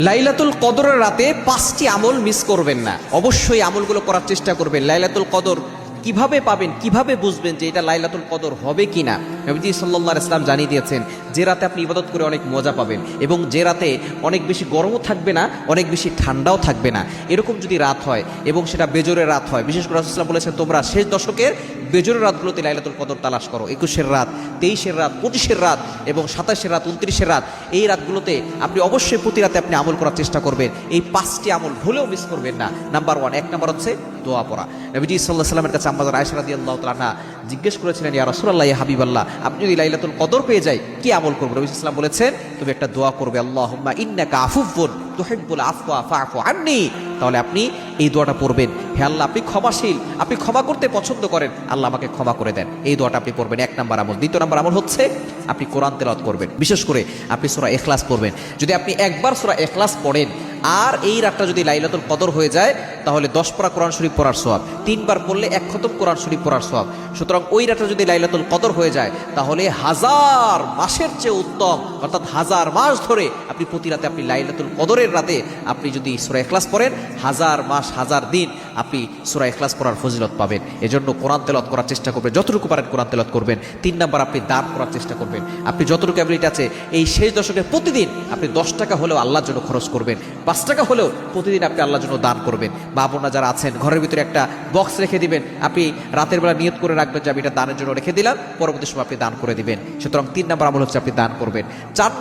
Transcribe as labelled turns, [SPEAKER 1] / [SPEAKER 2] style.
[SPEAKER 1] লাইলাতুল কদরের রাতে 5টি আমল মিস করবেন না। অবশ্যই আমলগুলো করার চেষ্টা করবেন। লাইলাতুল কদর কিভাবে পাবেন, কিভাবে বুঝবেন যে এটা লাইলাতুল কদর হবে কিনা? নবীজি সাল্লাল্লাহু আলাইহি ওয়াসাল্লাম জানিয়ে দিয়েছেন যে রাতে আপনি ইবাদত করে অনেক মজা পাবেন এবং যে রাতে অনেক বেশি গরমও থাকবে না, অনেক বেশি ঠান্ডাও থাকবে না, এরকম যদি রাত হয় এবং সেটা বেজোরের রাত হয়, বিশেষ করে রাসূলুল্লাহ সাল্লাল্লাহু আলাইহি ওয়াসাল্লাম বলেছেন তোমরা শেষ দশকের বেজোরের রাতগুলোতে লাইলাতুল কদর তালাশ করো। 21-এর রাত, 23-এর রাত, 25-এর রাত এবং 27-এর রাত, 29-এর রাত, এই রাতগুলোতে আপনি অবশ্যই প্রতি রাতে আপনি আমল করার চেষ্টা করবেন। এই 5টি আমল ভুলেও মিস করবেন না। নাম্বার 1, 1 নাম্বার হচ্ছে দোয়া পড়া। নবীজি সাল্লাল্লাহু আলাইহি ওয়াসাল্লামের কাছে আম্মা আয়েশা রাদিয়াল্লাহু তাআলা আনহা জিজ্ঞেস করেছিলেন, ইয়া রাসূলুল্লাহ, ইয়া হাবিবাল্লাহ, আপনি যদি লাইলাতুল কদর পেয়ে যাই কি আমল করব? নবী সাল্লাল্লাহু আলাইহি ওয়াসাল্লাম বলেছেন তুমি একটা দোয়া করবে, আল্লাহুম্মা ইন্নাকা আফুউন তুহিব্বুল আফওয়া ফাআফু আন্নী। তাহলে আপনি এই দোয়াটা পড়বেন, হে আল্লাহ আপনি ক্ষমাশীল, আপনি ক্ষমা করতে পছন্দ করেন, আল্লাহ আমাকে ক্ষমা করে দেন। এই দোয়াটা আপনি পড়বেন, 1 নাম্বার আমল। 2 নাম্বার আমল হচ্ছে আপনি কোরআন তেলাওয়াত করবেন, বিশেষ করে আপনি সূরা ইখলাস পড়বেন। যদি আপনি একবার সূরা ইখলাস পড়েন আর এই রাতটা যদি লাইলাতুল কদর হয়ে যায় তাহলে 10 পারা কোরআন শরীফ পড়ার সওয়াব, 3 বার পড়লে 1 খতম কোরআন শরীফ পড়ার সওয়াব। সুতরাং ওই রাতটা যদি লাইলাতুল কদর হয়ে যায় তাহলে 1000 মাসের চেয়ে উত্তম, অর্থাৎ 1000 মাস ধরে আপনি প্রতি রাতে আপনি লাইলাতুল কদরের রাতে আপনি যদি সূরা ইখলাস পড়েন 1000 মাস 1000 দিন আপনি সূরা ইখলাস পড়ার ফজিলত পাবেন। এজন্য কোরআন তেলাওয়াত করার চেষ্টা করবেন, যতটুকু পারেন কোরআন তেলাওয়াত করবেন। 3 নাম্বার আপনি দান করার চেষ্টা করবেন। আপনি যতটুকু অ্যাবিলিটি আছে এই শেষ দশকে প্রতিদিন আপনি 10 টাকা হলেও আল্লাহর জন্য খরচ করবেন, 5 টাকা হলেও প্রতিদিন আপনি আল্লাহর জন্য দান করবেন। মা বোনরা যারা আছেন ঘরের ভিতরে একটা বক্স রেখে দিবেন, আপনি রাতের বেলা নিয়ত করে রাখবেন যে আমি এটা দানের জন্য রেখে দিলাম, পরবর্তী সময় আপনি দান করে দিবেন। সুতরাং 3 নাম্বার আমল হচ্ছে আপনি দান করবেন। 4